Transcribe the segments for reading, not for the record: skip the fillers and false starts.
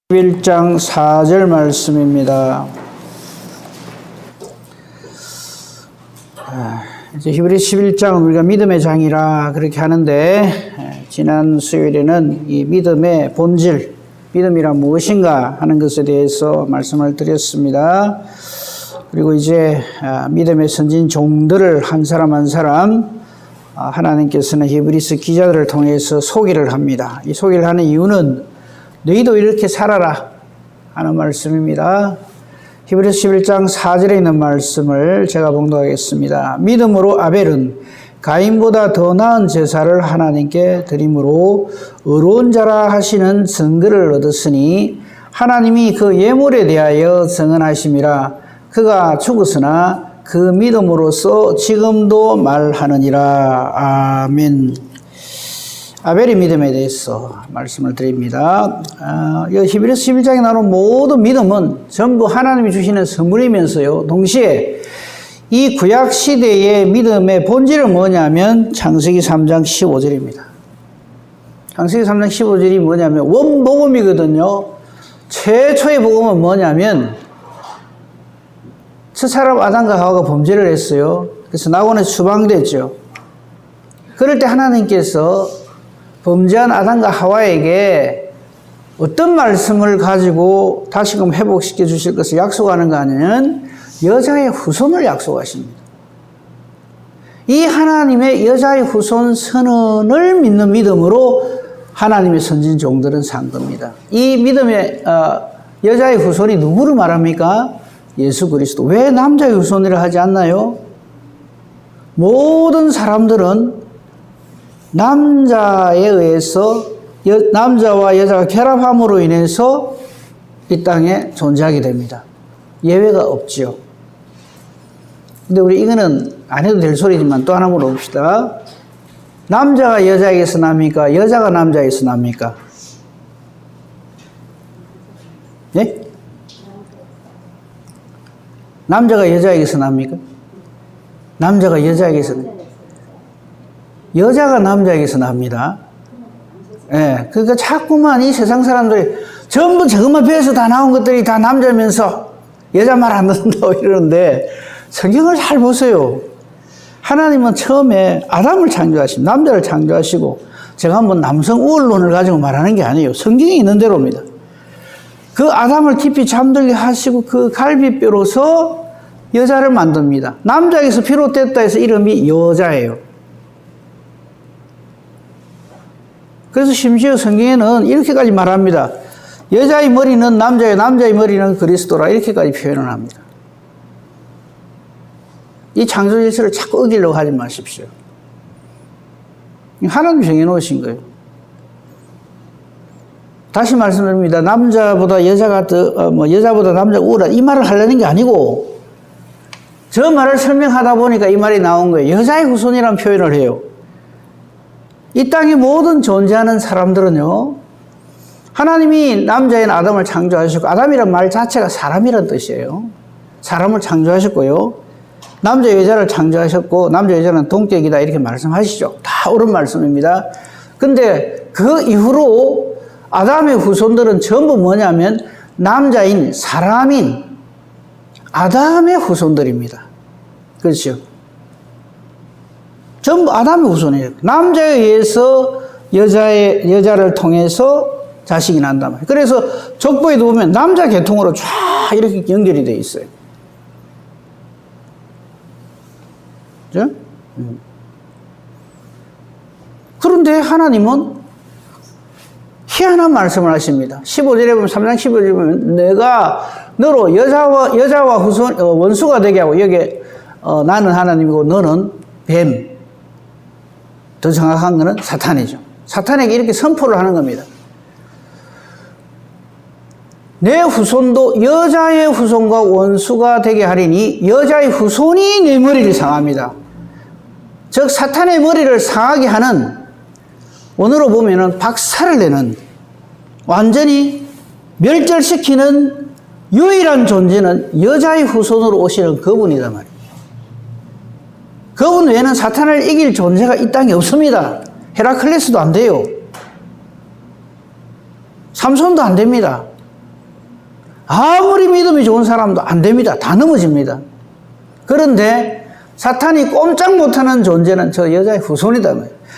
11장 4절 말씀입니다. 이제 히브리 11장은 우리가 믿음의 장이라 그렇게 하는데, 지난 수요일에는 이 믿음의 본질, 믿음이란 무엇인가 하는 것에 대해서 말씀을 드렸습니다. 그리고 이제 믿음의 선진 종들을 한 사람 한 사람 하나님께서는 히브리서 기자들을 통해서 소개를 합니다. 이 소개를 하는 이유는 너희도 이렇게 살아라 하는 말씀입니다. 히브리서 11장 4절에 있는 말씀을 제가 봉독하겠습니다. 믿음으로 아벨은 가인보다 더 나은 제사를 하나님께 드림으로 의로운 자라 하시는 증거를 얻었으니 하나님이 그 예물에 대하여 증언하심이라. 그가 죽었으나 그 믿음으로써 지금도 말하느니라. 아멘. 아벨의 믿음에 대해서 말씀을 드립니다. 히브리서 11장에 나오는 모든 믿음은 전부 하나님이 주시는 선물이면서요, 동시에 이 구약 시대의 믿음의 본질은 뭐냐면 창세기 3장 15절입니다. 창세기 3장 15절이 뭐냐면 원복음이거든요. 최초의 복음은 뭐냐면 첫 사람 아담과 하와가 범죄를 했어요. 그래서 낙원에서 추방됐죠. 그럴 때 하나님께서 범죄한 아담과 하와에게 어떤 말씀을 가지고 다시금 회복시켜 주실 것을 약속하는가 하면 여자의 후손을 약속하십니다. 이 하나님의 여자의 후손 선언을 믿는 믿음으로 하나님의 선진 종들은 산 겁니다. 이 믿음의 여자의 후손이 누구를 말합니까? 예수 그리스도. 왜 남자의 후손이라 하지 않나요? 모든 사람들은 남자에 의해서 남자와 여자가 결합함으로 인해서 이 땅에 존재하게 됩니다. 예외가 없지요. 근데 우리 이거는 안 해도 될 소리지만 또 하나 물어봅시다. 남자가 여자에게서 납니까? 여자가 남자에게서 납니까? 네? 남자가 여자에게서 납니까? 남자가 여자에게서 납니까? 여자가 남자에게서 납니다. 예, 그러니까 자꾸만 이 세상 사람들이 전부 저것만 배워서 다 나온 것들이 다 남자면서 여자 말 안 듣는다고 이러는데 성경을 잘 보세요. 하나님은 처음에 아담을 창조하시고 남자를 창조하시고, 제가 한번 남성 우월론을 가지고 말하는 게 아니에요. 성경에 있는 대로입니다. 그 아담을 깊이 잠들게 하시고 그 갈비뼈로서 여자를 만듭니다. 남자에게서 비롯됐다 해서 이름이 여자예요. 그래서 심지어 성경에는 이렇게까지 말합니다. 여자의 머리는 남자의 머리는 그리스도라, 이렇게까지 표현을 합니다. 이 창조 질서를 자꾸 어기려고 하지 마십시오. 하나님 정해놓으신 거예요. 다시 말씀드립니다. 남자보다 여자가 여자보다 남자가 우월하다, 이 말을 하려는 게 아니고, 저 말을 설명하다 보니까 이 말이 나온 거예요. 여자의 후손이라는 표현을 해요. 이 땅에 모든 존재하는 사람들은요, 하나님이 남자인 아담을 창조하셨고, 아담이란 말 자체가 사람이란 뜻이에요. 사람을 창조하셨고요, 남자 여자를 창조하셨고, 남자 여자는 동격이다 이렇게 말씀하시죠. 다 옳은 말씀입니다. 근데 그 이후로 아담의 후손들은 전부 뭐냐면 남자인 사람인 아담의 후손들입니다. 그렇죠? 전부 아담의 후손이에요. 남자에 의해서 여자를 통해서 자식이 난단 말이에요. 그래서 족보에도 보면 남자 계통으로 쫙 이렇게 연결이 되어 있어요. 그죠? 그런데 하나님은 희한한 말씀을 하십니다. 15절에 보면, 3장 15절에 보면, 내가 너로 여자와 후손, 원수가 되게 하고, 여기 나는 하나님이고 너는 뱀. 더 정확한 것은 사탄이죠. 사탄에게 이렇게 선포를 하는 겁니다. 내 후손도 여자의 후손과 원수가 되게 하리니 여자의 후손이 내 머리를 상합니다. 즉 사탄의 머리를 상하게 하는, 오늘로 보면은 박살을 내는, 완전히 멸절시키는 유일한 존재는 여자의 후손으로 오시는 그분이단 말이에요. 그분 외에는 사탄을 이길 존재가 이 땅에 없습니다. 헤라클레스도 안 돼요. 삼손도 안 됩니다. 아무리 믿음이 좋은 사람도 안 됩니다. 다 넘어집니다. 그런데 사탄이 꼼짝 못하는 존재는 저 여자의 후손이다.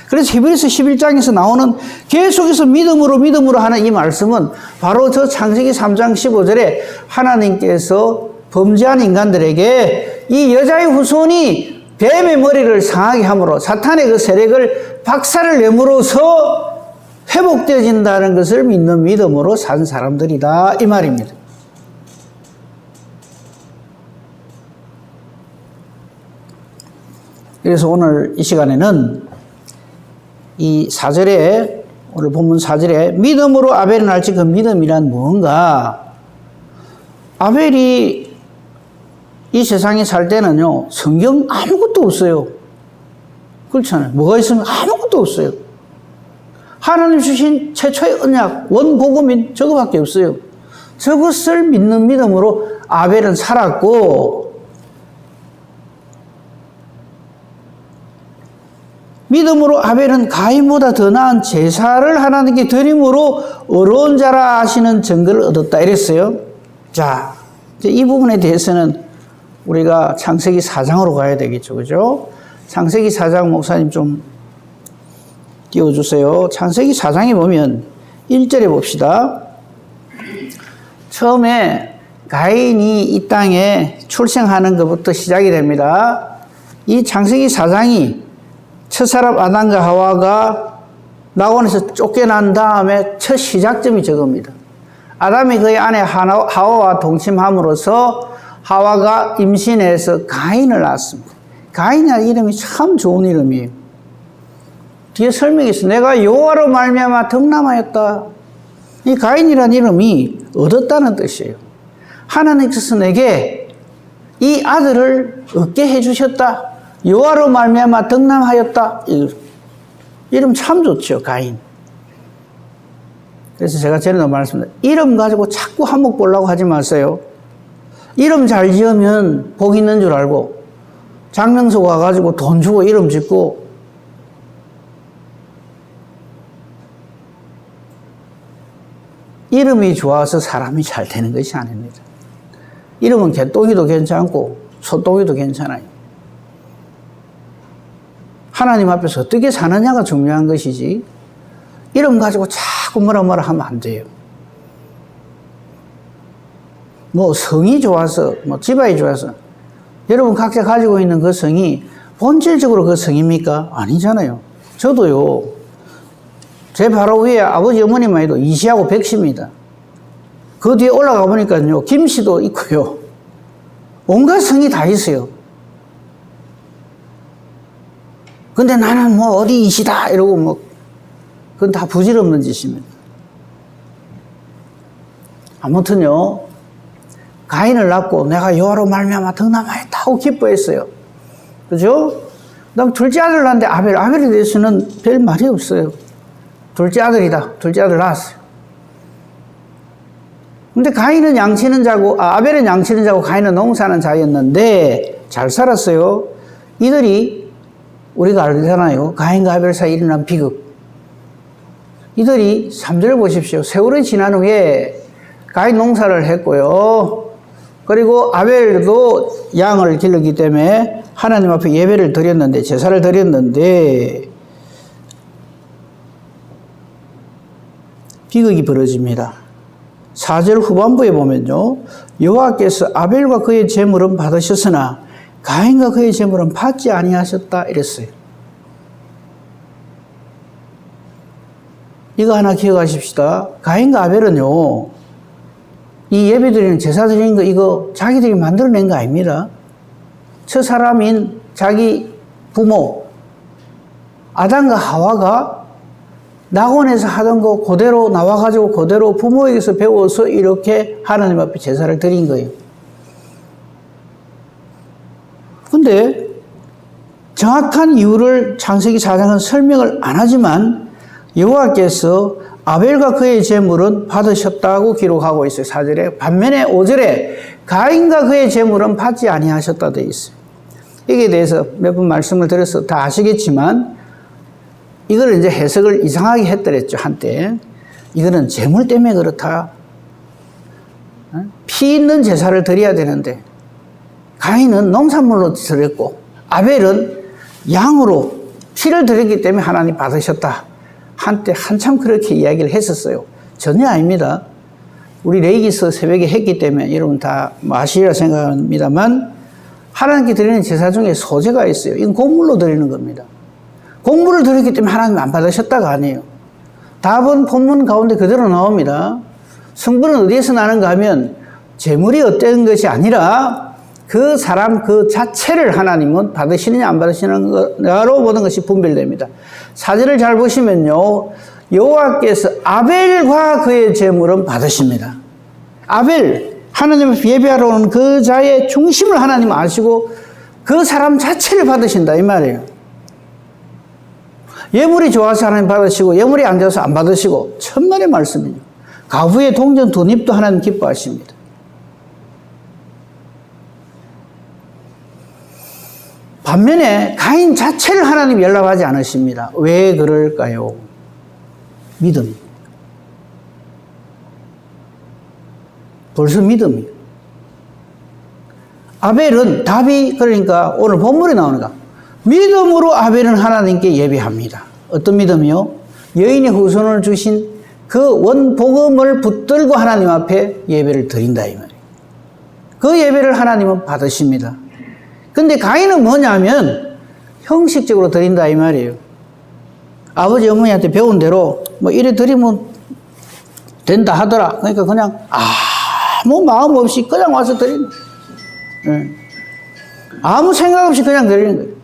그래서 히브리서 11장에서 나오는 계속해서 믿음으로 하는 이 말씀은 바로 저 창세기 3장 15절에 하나님께서 범죄한 인간들에게 이 여자의 후손이 뱀의 머리를 상하게 함으로 사탄의 그 세력을 박살을 내므로써 회복되어진다는 것을 믿는 믿음으로 산 사람들이다 이 말입니다. 그래서 오늘 이 시간에는 이 4절에 오늘 본문 4절에 믿음으로 아벨이 날지 그 믿음이란 무언가. 아벨이 이 세상에 살 때는요 성경 아무것도 없어요. 그렇잖아요. 뭐가 있으면 아무것도 없어요. 하나님 주신 최초의 언약 원복음인 저거밖에 없어요. 저것을 믿는 믿음으로 아벨은 살았고 믿음으로 아벨은 가인보다 더 나은 제사를 하나님께 드림으로 어려운 자라 하시는 증거를 얻었다 이랬어요. 자, 이제 이 부분에 대해서는 우리가 창세기 4장으로 가야 되겠죠. 그죠? 창세기 4장 목사님 좀 띄워주세요. 창세기 4장에 보면 1절에 봅시다. 처음에 가인이 이 땅에 출생하는 것부터 시작이 됩니다. 이 창세기 4장이 첫사람 아담과 하와가 낙원에서 쫓겨난 다음에 첫 시작점이 저겁니다. 아담이 그의 아내 하와와 동침함으로써 하와가 임신해서 가인을 낳았습니다. 가인이라는 이름이 참 좋은 이름이에요. 뒤에 설명이 있어요. 내가 여호와로 말미암아 덕남하였다. 이 가인이라는 이름이 얻었다는 뜻이에요. 하나님께서 내게 이 아들을 얻게 해주셨다. 여호와로 말미암아 덕남하였다. 이름 참 좋죠. 가인. 그래서 제가 전에도 말씀드렸습니다. 이름 가지고 자꾸 한몫 보려고 하지 마세요. 이름 잘 지으면 복 있는 줄 알고 장명소 가가지고 돈 주고 이름 짓고 이름이 좋아서 사람이 잘 되는 것이 아닙니다. 이름은 개똥이도 괜찮고 소똥이도 괜찮아요. 하나님 앞에서 어떻게 사느냐가 중요한 것이지 이름 가지고 자꾸 뭐라 하면 안 돼요. 뭐 성이 좋아서 뭐 집안이 좋아서 여러분 각자 가지고 있는 그 성이 본질적으로 그 성입니까? 아니잖아요. 저도요. 제 바로 위에 아버지 어머니만 해도 이시하고 백시입니다. 그 뒤에 올라가 보니까요. 김씨도 있고요. 온갖 성이 다 있어요. 근데 나는 뭐 어디 이시다 이러고 뭐 그건 다 부질없는 짓입니다. 아무튼요. 가인을 낳고 내가 여호와로 말미암아 덕남하였다고 기뻐했어요. 그죠? 그다음 둘째 아들을 낳았는데 아벨에 대해서는 별 말이 없어요. 둘째 아들이다. 둘째 아들 낳았어요. 근데 가인은 양치는 자고 아벨은 양치는 자고 가인은 농사하는 자였는데 잘 살았어요. 이들이 우리가 알잖아요. 가인과 아벨 사이에 일어난 비극. 이들이 3절 보십시오. 세월이 지난 후에 가인 농사를 했고요. 그리고 아벨도 양을 기르기 때문에 하나님 앞에 예배를 드렸는데 제사를 드렸는데 비극이 벌어집니다. 4절 후반부에 보면요. 여호와께서 아벨과 그의 제물은 받으셨으나 가인과 그의 제물은 받지 아니하셨다 이랬어요. 이거 하나 기억하십시다. 가인과 아벨은요. 이 예배 드리는 제사 드리는 거 이거 자기들이 만들어낸 거 아닙니다. 저 사람인 자기 부모 아담과 하와가 낙원에서 하던 거 그대로 나와가지고 그대로 부모에게서 배워서 이렇게 하나님 앞에 제사를 드린 거예요. 근데 정확한 이유를 창세기 4장은 설명을 안 하지만 여호와께서 아벨과 그의 제물은 받으셨다고 기록하고 있어요. 4절에. 반면에 5절에 가인과 그의 제물은 받지 아니하셨다 되어 있어요. 여기에 대해서 몇 번 말씀을 드려서 다 아시겠지만 이걸 이제 해석을 이상하게 했더랬죠. 한때. 이거는 제물 때문에 그렇다. 피 있는 제사를 드려야 되는데 가인은 농산물로 드렸고 아벨은 양으로 피를 드렸기 때문에 하나님 받으셨다. 한때 한참 그렇게 이야기를 했었어요. 전혀 아닙니다. 우리 레이기서 새벽에 했기 때문에 여러분 다 아시리라 생각합니다만 하나님께 드리는 제사 중에 소제가 있어요. 이건 곡물로 드리는 겁니다. 곡물을 드렸기 때문에 하나님 안 받으셨다가 아니에요. 답은 본문 가운데 그대로 나옵니다. 성분은 어디에서 나는가 하면 재물이 어떤 것이 아니라 그 사람 그 자체를 하나님은 받으시느냐 안 받으시는가로 모든 것이 분별됩니다. 사절을 잘 보시면요. 여호와께서 아벨과 그의 제물은 받으십니다. 아벨, 하나님을 예배하러 오는 그 자의 중심을 하나님 아시고 그 사람 자체를 받으신다 이 말이에요. 예물이 좋아서 하나님 받으시고 예물이 안 좋아서 안 받으시고 천만의 말씀이죠. 가부의 동전 두 닙도 하나님 기뻐하십니다. 반면에 가인 자체를 하나님 연락하지 않으십니다. 왜 그럴까요? 믿음. 벌써 믿음이에요. 아벨은 답이 그러니까 오늘 본문에 나오는가? 믿음으로 아벨은 하나님께 예배합니다. 어떤 믿음이요? 여인의 후손을 주신 그 원복음을 붙들고 하나님 앞에 예배를 드린다 이 말이에요. 그 예배를 하나님은 받으십니다. 근데 가인은 뭐냐면 형식적으로 드린다 이 말이에요. 아버지 어머니한테 배운 대로 뭐 이래 드리면 된다 하더라. 그러니까 그냥 아무 마음 없이 그냥 와서 드리는 거예요. 아무 생각 없이 그냥 드리는 거예요.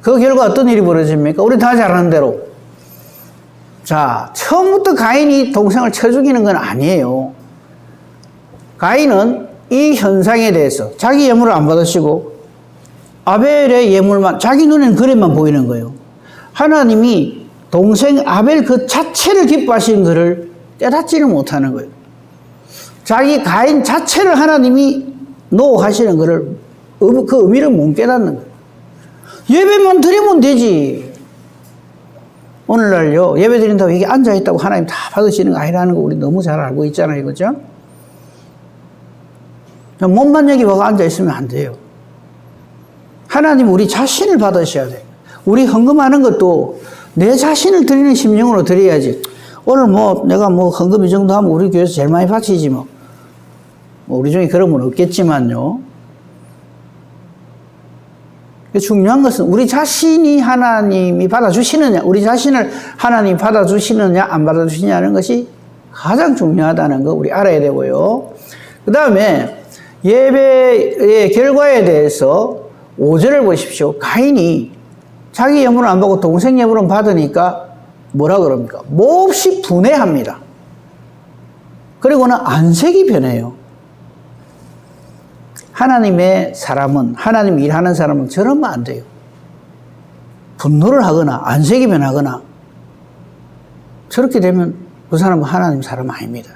그 결과 어떤 일이 벌어집니까? 우리 다 잘 아는 대로. 자, 처음부터 가인이 동생을 쳐 죽이는 건 아니에요. 가인은 이 현상에 대해서 자기 예물을 안 받으시고 아벨의 예물만 자기 눈에는 그래만 보이는 거예요. 하나님이 동생 아벨 그 자체를 기뻐하시는 것을 깨닫지를 못하는 거예요. 자기 가인 자체를 하나님이 노하시는 것을 그 의미를 못 깨닫는 거예요. 예배만 드리면 되지. 오늘날요 예배 드린다고 이게 앉아있다고 하나님 다 받으시는 거 아니라는 거 우리 너무 잘 알고 있잖아요. 그죠? 몸만 여기 보고 앉아있으면 안 돼요. 하나님 우리 자신을 받으셔야 돼요. 우리 헌금하는 것도 내 자신을 드리는 심령으로 드려야지. 오늘 뭐 내가 뭐 헌금 이 정도 하면 우리 교회에서 제일 많이 바치지 뭐. 우리 중에 그런 건 없겠지만요. 중요한 것은 우리 자신이 하나님이 받아주시느냐, 우리 자신을 하나님이 받아주시느냐 안 받아주시냐는 것이 가장 중요하다는 거 우리 알아야 되고요. 그 다음에 예배의 결과에 대해서 5절을 보십시오. 가인이 자기 예물은 안 받고 동생 예물은 받으니까 뭐라 그럽니까? 몹시 분해합니다. 그리고는 안색이 변해요. 하나님의 사람은, 하나님 일하는 사람은 저러면 안 돼요. 분노를 하거나 안색이 변하거나 저렇게 되면 그 사람은 하나님 사람 아닙니다.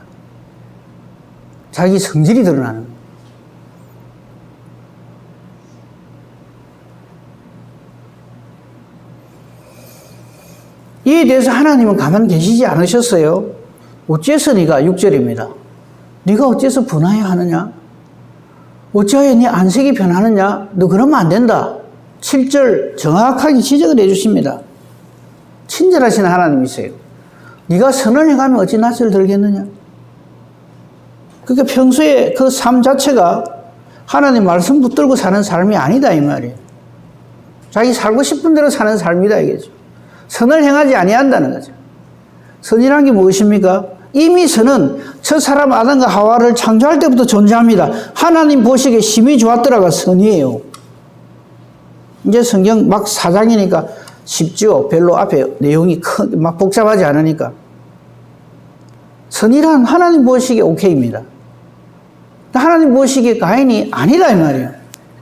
자기 성질이 드러나는 거예요. 이에 대해서 하나님은 가만히 계시지 않으셨어요. 어째서 네가 6절입니다. 네가 어째서 분하여 하느냐? 어찌하여 네 안색이 변하느냐? 너 그러면 안 된다. 7절 정확하게 지적을 해주십니다. 친절하신 하나님이세요. 네가 선을 행하면 어찌 낯을 들겠느냐? 그러니까 평소에 그 삶 자체가 하나님 말씀 붙들고 사는 삶이 아니다 이 말이에요. 자기 살고 싶은 대로 사는 삶이다 이거죠. 선을 행하지 아니한다는 거죠. 선이란 게 무엇입니까? 이미 선은 첫 사람 아담과 하와를 창조할 때부터 존재합니다. 하나님 보시기에 심히 좋았더라가 선이에요. 이제 성경 막 4장이니까 쉽죠. 별로 앞에 내용이 막 복잡하지 않으니까. 선이란 하나님 보시기에 오케이입니다. 하나님 보시기에 가인이 아니다 이 말이에요.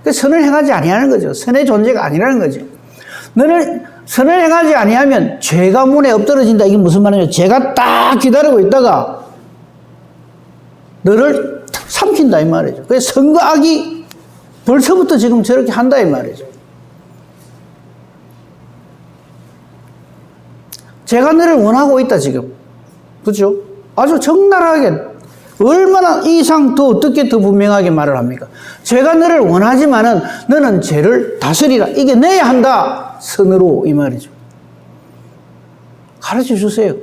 그러니까 선을 행하지 아니하는 거죠. 선의 존재가 아니라는 거죠. 너는 선을 행하지 아니하면 죄가 문에 엎드러진다. 이게 무슨 말이냐? 죄가 딱 기다리고 있다가 너를 삼킨다 이 말이죠. 그래서 선과 악이 벌써부터 지금 저렇게 한다 이 말이죠. 제가 너를 원하고 있다 지금. 그렇죠? 아주 적나라하게 얼마나 이상 더 어떻게 더 분명하게 말을 합니까? 제가 너를 원하지만은 너는 죄를 다스리라. 이겨내야 한다. 선으로 이 말이죠. 가르쳐 주세요.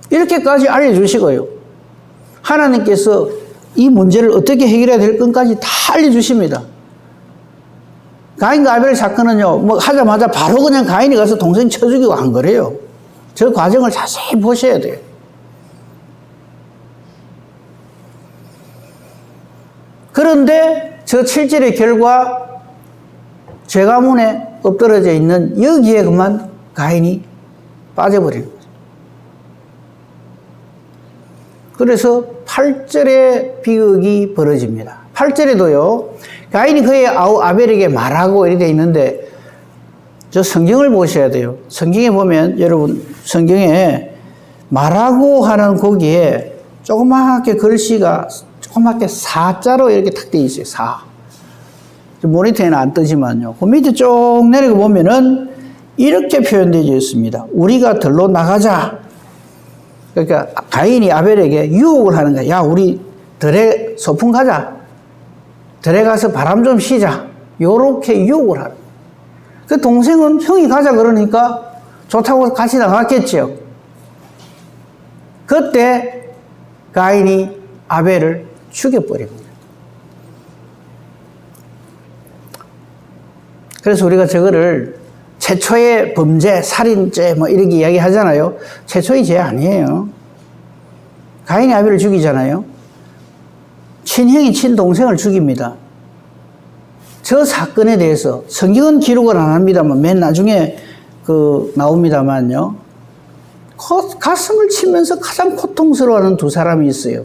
이렇게까지 알려주시고요. 하나님께서 이 문제를 어떻게 해결해야 될 건까지 다 알려주십니다. 가인과 아벨 사건은요, 뭐 하자마자 바로 그냥 가인이 가서 동생 쳐 죽이고 한 거래요. 저 과정을 자세히 보셔야 돼요. 그런데 저 7절의 결과 죄 가문에 엎드러져 있는 여기에 그만 가인이 빠져버리는 거죠. 그래서 8절의 비극이 벌어집니다. 8절에도요, 가인이 그의 아우 아벨에게 말하고 이렇게 돼 있는데, 저 성경을 보셔야 돼요. 성경에 보면, 여러분, 성경에 말하고 하는 거기에 조그맣게 글씨가 조그맣게 사자로 이렇게 탁 되어 있어요. 사. 모니터에는 안 뜨지만요. 그 밑에 쭉 내려가 보면은 이렇게 표현되어 있습니다. 우리가 들로 나가자. 그러니까 가인이 아벨에게 유혹을 하는 거야. 야, 우리 들에 소풍 가자. 들에 가서 바람 좀 쉬자. 요렇게 유혹을 하는 거야. 그 동생은 형이 가자 그러니까 좋다고 같이 나갔겠죠. 그때 가인이 아벨을 죽여버립니다. 그래서 우리가 저거를 최초의 범죄, 살인죄 뭐 이렇게 이야기 하잖아요. 최초의 죄 아니에요. 가인이 아벨을 죽이잖아요. 친형이 친동생을 죽입니다. 저 사건에 대해서 성경은 기록을 안 합니다만 맨 나중에 나옵니다만요. 가슴을 치면서 가장 고통스러워하는 두 사람이 있어요.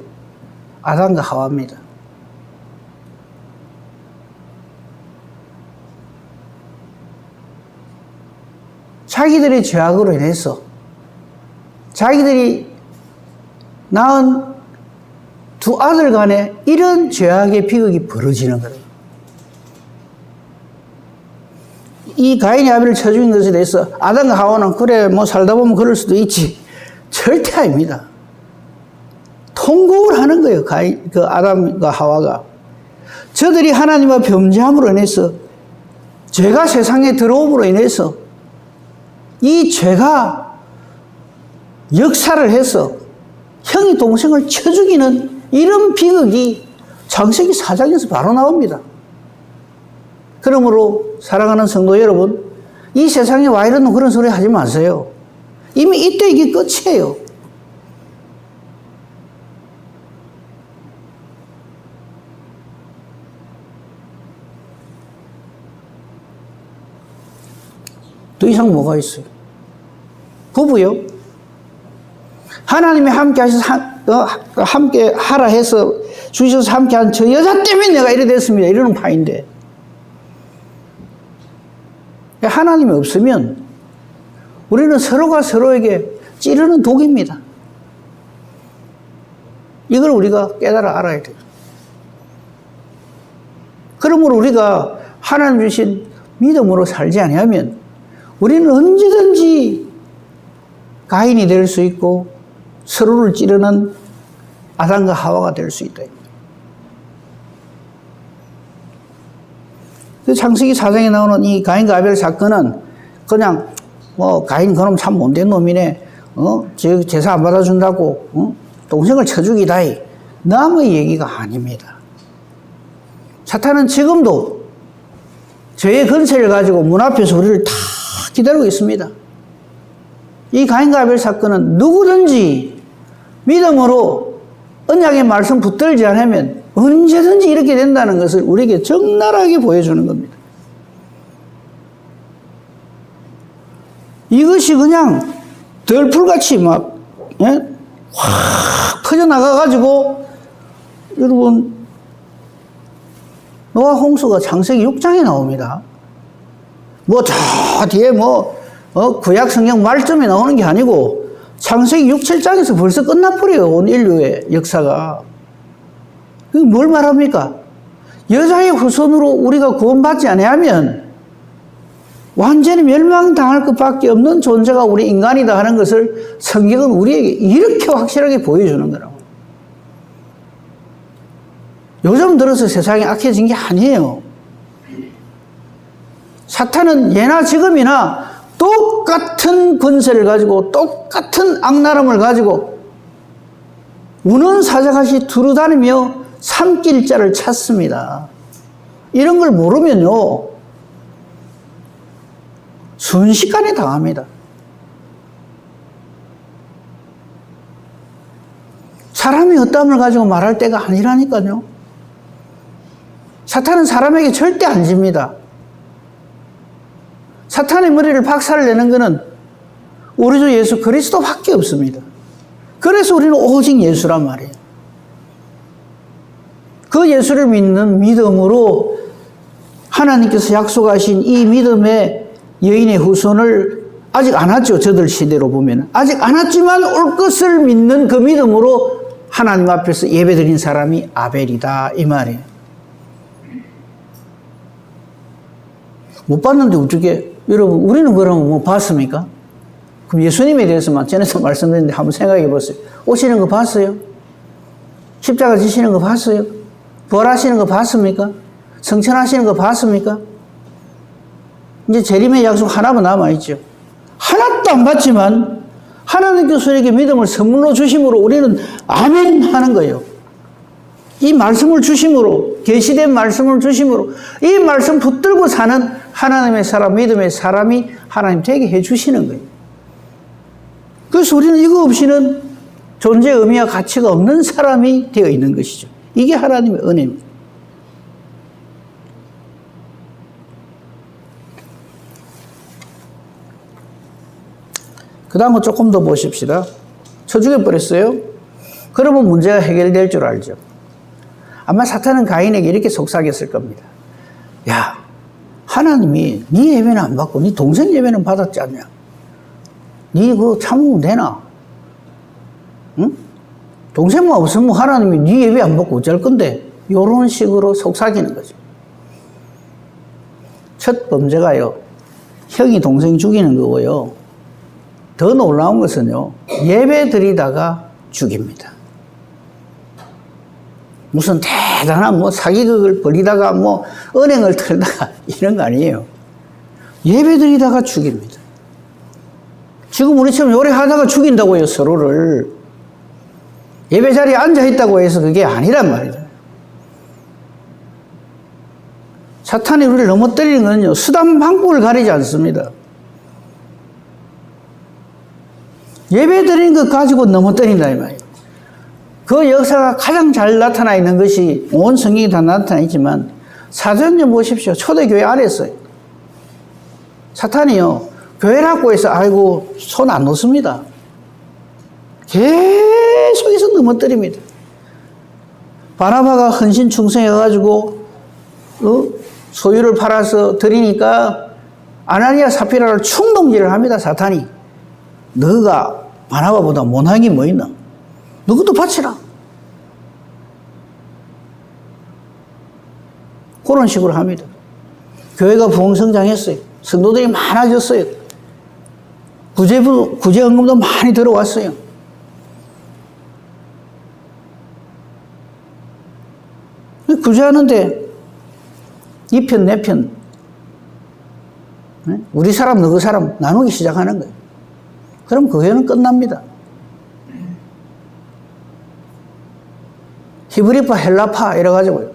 아담과 하와입니다. 자기들의 죄악으로 인해서 자기들이 낳은 두 아들 간에 이런 죄악의 비극이 벌어지는 거예요. 이 가인이 아벨을 쳐 죽인 것에 대해서 아담과 하와는 그래 뭐 살다 보면 그럴 수도 있지. 절대 아닙니다. 통곡을 하는 거예요. 아담과 하와가. 저들이 하나님과 범죄함으로 인해서 죄가 세상에 들어옴으로 인해서 이 죄가 역사를 해서 형이 동생을 쳐 죽이는 이런 비극이 창세기 4장에서 바로 나옵니다. 그러므로 사랑하는 성도 여러분, 이 세상에 와 이러는 그런 소리 하지 마세요. 이미 이때 이게 끝이에요. 더 이상 뭐가 있어요? 부부요. 하나님이 함께 하셔서 함께 하라 해서 주셔서 함께 한 저 여자 때문에 내가 이래 됐습니다. 이러는 파인데. 하나님이 없으면 우리는 서로가 서로에게 찌르는 독입니다. 이걸 우리가 깨달아 알아야 돼요. 그러므로 우리가 하나님 주신 믿음으로 살지 아니하면 우리는 언제든지 가인이 될 수 있고 서로를 찌르는 아담과 하와가 될 수 있다. 창세기 4장에 나오는 이 가인과 아벨 사건은 그냥 가인 그놈 참 못된 놈이네. 제사 안 받아준다고 동생을 쳐 죽이다이 남의 얘기가 아닙니다. 사탄은 지금도 죄의 근세를 가지고 문 앞에서 우리를 다 기다리고 있습니다. 이 가인과 아벨 사건은 누구든지 믿음으로 언약의 말씀 붙들지 않으면 언제든지 이렇게 된다는 것을 우리에게 적나라하게 보여주는 겁니다. 이것이 그냥 덜풀같이 막 확 퍼져나가가지고 여러분 노아 홍수가 창세기 6장에 나옵니다. 뭐 저 뒤에 구약 성경 말점에 나오는 게 아니고 창세기 6, 7장에서 벌써 끝나버려요. 온 인류의 역사가. 그게 뭘 말합니까? 여자의 후손으로 우리가 구원받지 아니하면 완전히 멸망당할 것밖에 없는 존재가 우리 인간이다 하는 것을 성경은 우리에게 이렇게 확실하게 보여주는 거라고. 요즘 들어서 세상이 악해진 게 아니에요. 사탄은 예나 지금이나 똑같은 권세를 가지고 똑같은 악나름을 가지고 우는 사자같이 두루다니며 삼킬 자를 찾습니다. 이런 걸 모르면요, 순식간에 당합니다. 사람이 헛담을 가지고 말할 때가 아니라니까요. 사탄은 사람에게 절대 안 집니다. 사탄의 머리를 박살내는 것은 우리 주 예수 그리스도밖에 없습니다. 그래서 우리는 오직 예수란 말이에요. 그 예수를 믿는 믿음으로 하나님께서 약속하신 이 믿음의 여인의 후손을 아직 안 왔죠. 저들 시대로 보면. 아직 안 왔지만 올 것을 믿는 그 믿음으로 하나님 앞에서 예배드린 사람이 아벨이다 이 말이에요. 못 봤는데 어떻게, 여러분 우리는 그러면 뭐 봤습니까? 그럼 예수님에 대해서만 전에도 말씀드렸는데 한번 생각해 보세요. 오시는 거 봤어요? 십자가 지시는 거 봤어요? 부활하시는 거 봤습니까? 성천하시는 거 봤습니까? 이제 재림의 약속 하나만 남아있죠. 하나도 안 봤지만 하나님께서 우리에게 믿음을 선물로 주심으로 우리는 아멘 하는 거예요. 이 말씀을 주심으로, 계시된 말씀을 주심으로 이 말씀 붙들고 사는 하나님의 사람, 믿음의 사람이 하나님 되게 해주시는 거예요. 그래서 우리는 이거 없이는 존재의 의미와 가치가 없는 사람이 되어 있는 것이죠. 이게 하나님의 은혜입니다. 그 다음은 조금 더 보십시다. 쳐 죽여버렸어요. 그러면 문제가 해결될 줄 알죠. 아마 사탄은 가인에게 이렇게 속삭였을 겁니다. 야, 하나님이 네 예배는 안 받고 네 동생 예배는 받았지 않냐? 네 그거 참으면 되나? 응? 동생만 없으면 하나님이 네 예배 안 받고 어쩔 건데? 이런 식으로 속삭이는 거죠. 첫 범죄가요, 형이 동생 죽이는 거고요. 더 놀라운 것은요, 예배 드리다가 죽입니다. 무슨 대단한 뭐 사기극을 벌이다가 뭐 은행을 털다가 이런 거 아니에요. 예배 드리다가 죽입니다. 지금 우리처럼 요리하다가 죽인다고 해요, 서로를. 예배 자리에 앉아있다고 해서 그게 아니란 말이죠. 사탄이 우리를 넘어뜨리는 건요, 수단 방법을 가리지 않습니다. 예배 드리는 것 가지고 넘어뜨린다 이 말이에요. 그 역사가 가장 잘 나타나 있는 것이 온 성경이 다 나타나 있지만 사도행전 보십시오. 초대교회 안에서 사탄이요, 교회라고 해서 아이고 손 안 놓습니다. 계속해서 넘어뜨립니다. 바나바가 헌신 충성해가지고 소유를 팔아서 드리니까 아나니아 사피라를 충동질을 합니다. 사탄이. 너가 바나바보다 못한 게 뭐 있나? 너 그것도 바치라. 그런 식으로 합니다. 교회가 부흥성장했어요. 성도들이 많아졌어요. 구제헌금도 많이 들어왔어요. 구제하는데 이 편, 내 편, 우리 사람, 너 그 사람 나누기 시작하는 거예요. 그럼 그 교회는 끝납니다. 히브리파, 헬라파 이래가지고요.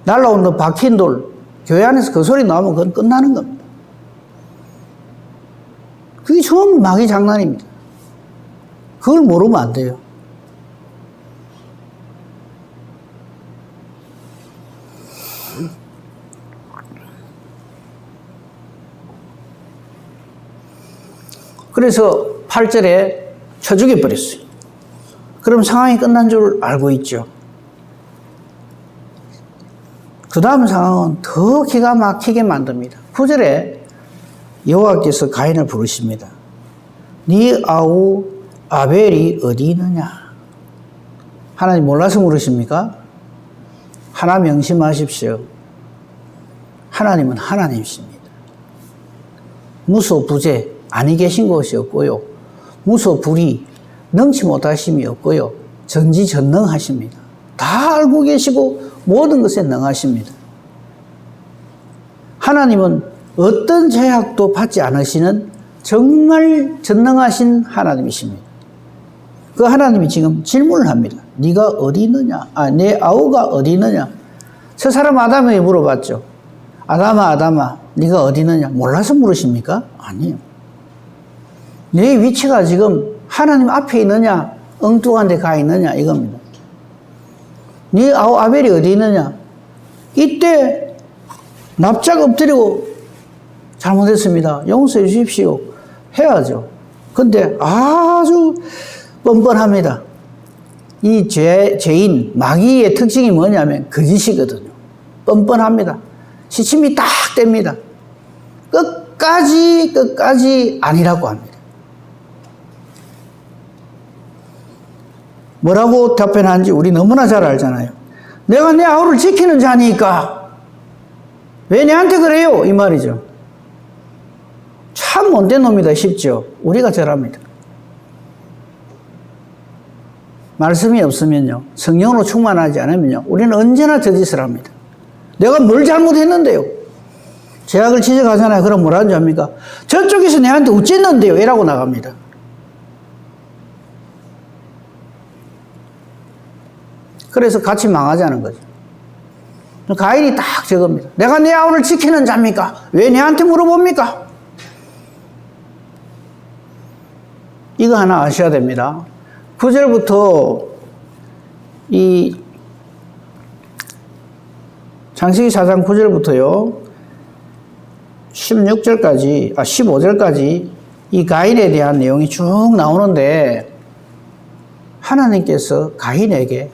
날라온 너 박힌 돌, 교회 안에서 그 소리 나오면 그건 끝나는 겁니다. 그게 전부 마귀 장난입니다. 그걸 모르면 안 돼요. 그래서 8절에 쳐 죽여버렸어요. 그럼 상황이 끝난 줄 알고 있죠. 그 다음 상황은 더 기가 막히게 만듭니다. 9절에 여호와께서 가인을 부르십니다. 네 아우 아벨이 어디 있느냐? 하나님 몰라서 물으십니까? 하나 명심하십시오. 하나님은 하나님이십니다. 무소부재 아니 계신 것이 없고요. 무소불위 능치 못하심이 없고요. 전지전능하십니다. 다 알고 계시고 모든 것에 능하십니다. 하나님은 어떤 제약도 받지 않으시는 정말 전능하신 하나님이십니다. 그 하나님이 지금 질문을 합니다. 네가 어디 있느냐? 내 아우가 어디 있느냐? 저 사람 아담에게 물어봤죠. 아담아, 네가 어디 있느냐? 몰라서 물으십니까? 아니에요. 내 위치가 지금 하나님 앞에 있느냐? 엉뚱한 데 가 있느냐? 이겁니다. 네 아우 아벨이 어디 있느냐? 이때 납작 엎드리고 잘못했습니다. 용서해 주십시오. 해야죠. 근데 아주 뻔뻔합니다. 이 죄인, 마귀의 특징이 뭐냐면 거짓이거든요. 뻔뻔합니다. 시침이 딱 뗍니다. 끝까지 아니라고 합니다. 뭐라고 답변하는지 우리 너무나 잘 알잖아요. 내가 내 아우를 지키는 자니까 왜 내한테 그래요? 이 말이죠. 참 못된 놈이다 싶죠. 우리가 저랍니다. 말씀이 없으면요, 성령으로 충만하지 않으면요, 우리는 언제나 저짓을 합니다. 내가 뭘 잘못했는데요? 죄악을 지적하잖아요. 그럼 뭐라는 줄 압니까? 저쪽에서 내한테 어쨌는데요? 이라고 나갑니다. 그래서 같이 망하자는 거죠. 가인이 딱 저겁니다. 내가 내 아우를 지키는 자입니까? 왜 내한테 물어봅니까? 이거 하나 아셔야 됩니다. 9절부터 이 창세기 4장 9절부터요 15절까지 이 가인에 대한 내용이 쭉 나오는데 하나님께서 가인에게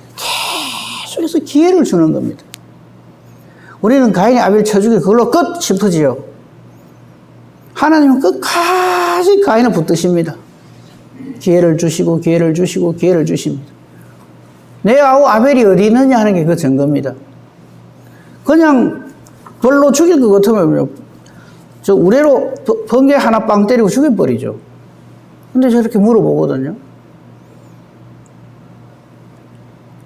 계속해서 기회를 주는 겁니다. 우리는 가인이 아벨 쳐주기 그걸로 끝 싶으지요. 하나님은 끝까지 가인을 붙드십니다. 기회를 주시고 주십니다. 내 아우 아벨이 어디 있느냐 하는 게 그 증거입니다. 그냥 벌로 죽일 것 같으면 저 우레로 번개 하나 빵 때리고 죽여버리죠. 근데 저렇게 물어보거든요.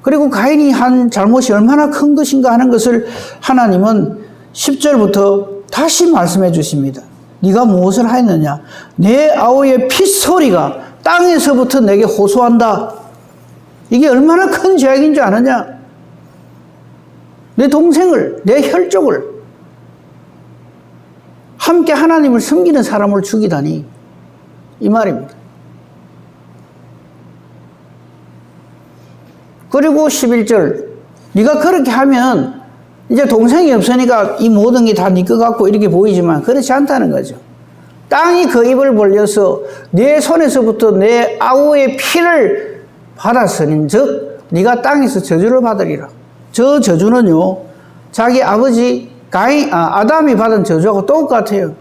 그리고 가인이 한 잘못이 얼마나 큰 것인가 하는 것을 하나님은 10절부터 다시 말씀해 주십니다. 네가 무엇을 하였느냐? 내 아우의 핏소리가 땅에서부터 내게 호소한다. 이게 얼마나 큰 죄악인 줄 아느냐? 내 동생을, 내 혈족을 함께 하나님을 섬기는 사람을 죽이다니 이 말입니다. 그리고 11절 네가 그렇게 하면 이제 동생이 없으니까 이 모든 게 다 네 것 같고 이렇게 보이지만 그렇지 않다는 거죠. 땅이 그 입을 벌려서 내 손에서부터 내 아우의 피를 받았으니 즉 네가 땅에서 저주를 받으리라. 저 저주는요 자기 아버지 아담이 받은 저주하고 똑같아요.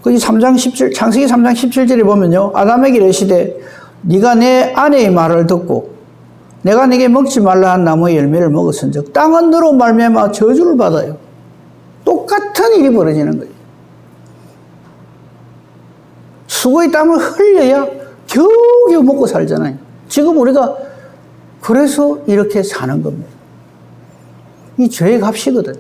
그 창세기 3장 17절에 보면요 아담에게 이르시되 네가 내 아내의 말을 듣고 내가 네게 먹지 말라 한 나무의 열매를 먹었은즉 땅은 너로 말미암아 저주를 받아요. 똑같은 일이 벌어지는 거예요. 수고의 땀을 흘려야 겨우겨우 먹고 살잖아요. 지금 우리가 그래서 이렇게 사는 겁니다. 이 죄의 값이거든.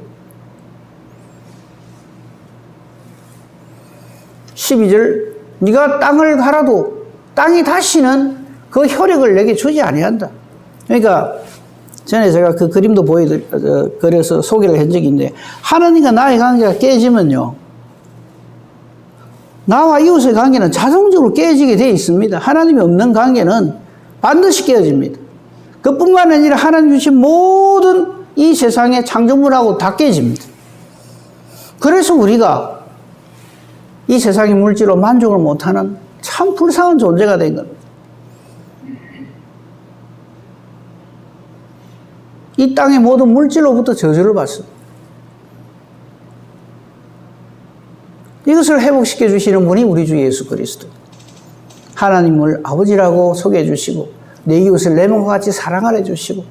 12절 네가 땅을 갈아도 땅이 다시는 그 효력을 내게 주지 아니한다. 그러니까 전에 제가 그 그림도 그려서 소개를 한 적이 있는데 하나님과 나의 관계가 깨지면요 나와 이웃의 관계는 자동적으로 깨지게 되어 있습니다. 하나님이 없는 관계는 반드시 깨집니다. 그뿐만 아니라 하나님 주신 모든 이 세상의 창조물하고 다 깨집니다. 그래서 우리가 이 세상의 물질로 만족을 못하는 참 불쌍한 존재가 된 겁니다. 이 땅의 모든 물질로부터 저주를 받습니다. 이것을 회복시켜 주시는 분이 우리 주 예수 그리스도. 하나님을 아버지라고 소개해 주시고 내 이웃을 내 몸과 같이 사랑하려 주시고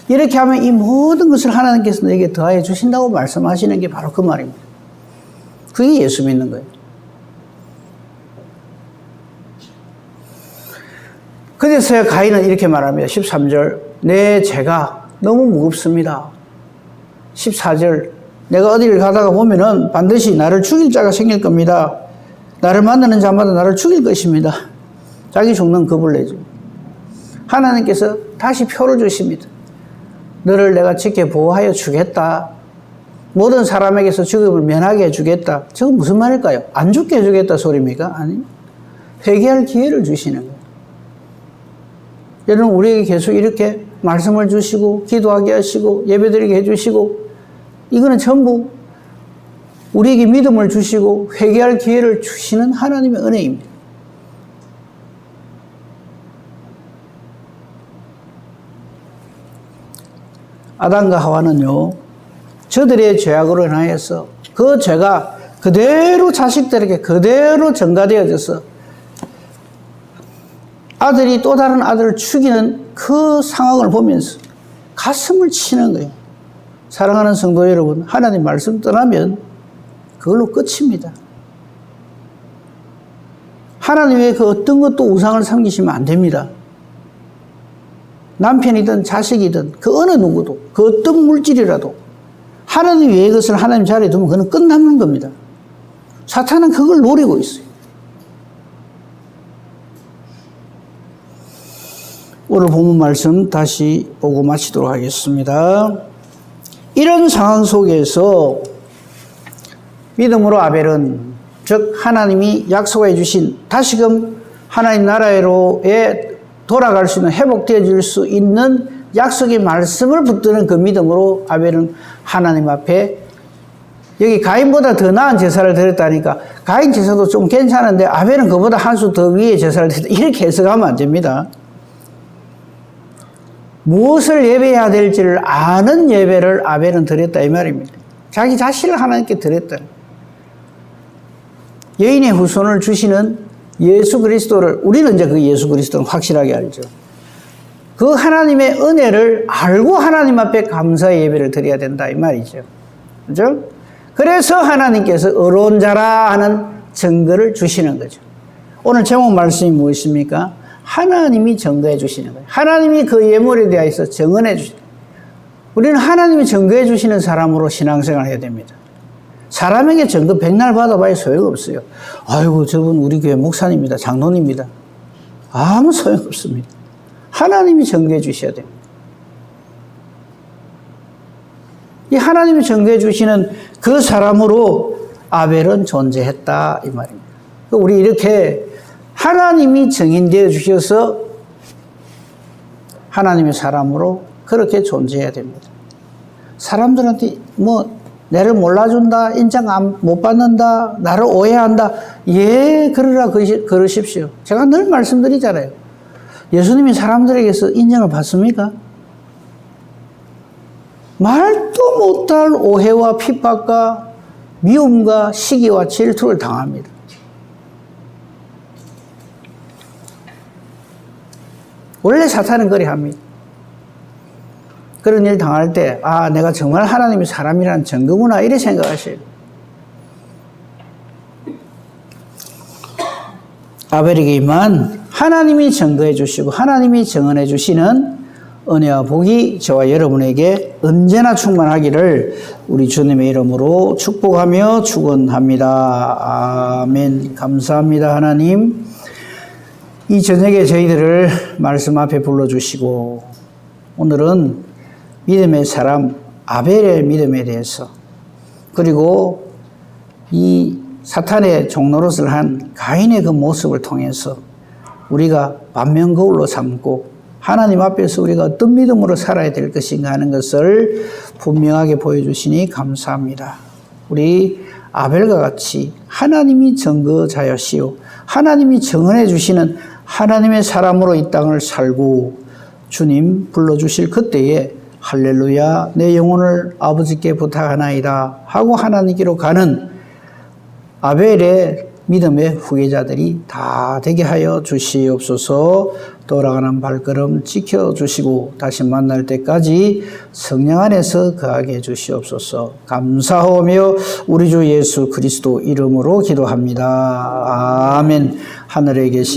이렇게 하면 이 모든 것을 하나님께서 너에게 더하여 주신다고 말씀하시는 게 바로 그 말입니다. 그게 예수 믿는 거예요. 그래서야 가인은 이렇게 말합니다. 13절, 내 죄가 너무 무겁습니다. 14절, 내가 어디를 가다가 보면은 반드시 나를 죽일 자가 생길 겁니다. 나를 만나는 자마다 나를 죽일 것입니다. 자기 죽는 겁을 내죠. 하나님께서 다시 표를 주십니다. 너를 내가 지켜 보호하여 주겠다. 모든 사람에게서 죽음을 면하게 해주겠다. 저건 무슨 말일까요? 안 죽게 해주겠다 소리입니까? 아니, 회개할 기회를 주시는 거예요. 여러분, 우리에게 계속 이렇게 말씀을 주시고 기도하게 하시고 예배드리게 해주시고, 이거는 전부 우리에게 믿음을 주시고 회개할 기회를 주시는 하나님의 은혜입니다. 아담과 하와는요, 저들의 죄악으로 인하여서 그 죄가 그대로 자식들에게 그대로 전가되어져서 아들이 또 다른 아들을 죽이는 그 상황을 보면서 가슴을 치는 거예요. 사랑하는 성도 여러분, 하나님 말씀 떠나면 그걸로 끝입니다. 하나님 외에 그 어떤 것도 우상을 섬기시면 안 됩니다. 남편이든 자식이든 그 어느 누구도, 그 어떤 물질이라도 하나님 외의 것을 하나님 자리에 두면 그건 끝나는 겁니다. 사탄은 그걸 노리고 있어요. 오늘 본문 말씀 다시 보고 마치도록 하겠습니다. 이런 상황 속에서 믿음으로 아벨은, 즉 하나님이 약속해 주신 다시금 하나님 나라로에 돌아갈 수 있는, 회복되어질 수 있는 약속의 말씀을 붙드는 그 믿음으로 아벨은 하나님 앞에, 여기 가인보다 더 나은 제사를 드렸다니까 가인 제사도 좀 괜찮은데 아벨은 그보다 한 수 더 위의 제사를 드렸다, 이렇게 해석하면 안 됩니다. 무엇을 예배해야 될지를 아는 예배를 아벨은 드렸다 이 말입니다. 자기 자신을 하나님께 드렸다. 여인의 후손을 주시는 예수 그리스도를, 우리는 이제 그 예수 그리스도는 확실하게 알죠. 그 하나님의 은혜를 알고 하나님 앞에 감사의 예배를 드려야 된다 이 말이죠. 그죠? 그래서 하나님께서 의로운 자라 하는 증거를 주시는 거죠. 오늘 제목 말씀이 무엇입니까? 하나님이 증거해 주시는 거예요. 하나님이 그 예물에 대해서 증언해 주시는 거예요. 우리는 하나님이 증거해 주시는 사람으로 신앙생활을 해야 됩니다. 사람에게 증거 백날 받아봐야 소용없어요. 아이고, 저분 우리 교회 목사님입니다. 장로님입니다. 아무 소용없습니다. 하나님이 증거해 주셔야 됩니다. 이 하나님이 증거해 주시는 그 사람으로 아벨은 존재했다 이 말입니다. 우리 이렇게 하나님이 증인되어 주셔서 하나님의 사람으로 그렇게 존재해야 됩니다. 사람들한테 나를 몰라준다, 인정 못 받는다, 나를 오해한다, 예, 그러라 그러십시오. 제가 늘 말씀드리잖아요. 예수님이 사람들에게서 인정을 받습니까? 말도 못할 오해와 핍박과 미움과 시기와 질투를 당합니다. 원래 사탄은 그리 합니다. 그런 일 당할 때, 아, 내가 정말 하나님의 사람이라는 증거구나, 이렇게 생각하셔요. 아벨에게만 하나님이 증거해 주시고 하나님이 증언해 주시는 은혜와 복이 저와 여러분에게 언제나 충만하기를 우리 주님의 이름으로 축복하며 축원합니다. 아멘. 감사합니다, 하나님. 이 저녁에 저희들을 말씀 앞에 불러주시고, 오늘은 믿음의 사람 아벨의 믿음에 대해서, 그리고 이 사탄의 종노릇을 한 가인의 그 모습을 통해서 우리가 만면거울로 삼고 하나님 앞에서 우리가 어떤 믿음으로 살아야 될 것인가 하는 것을 분명하게 보여주시니 감사합니다. 우리 아벨과 같이 하나님이 증거자여시오, 하나님이 증언해 주시는 하나님의 사람으로 이 땅을 살고 주님 불러주실 그때에 할렐루야, 내 영혼을 아버지께 부탁하나이다 하고 하나님께로 가는 아벨의 믿음의 후계자들이 다 되게 하여 주시옵소서. 돌아가는 발걸음 지켜주시고 다시 만날 때까지 성령 안에서 거하게 해주시옵소서. 감사하며 우리 주 예수 그리스도 이름으로 기도합니다. 아멘. 하늘에 계신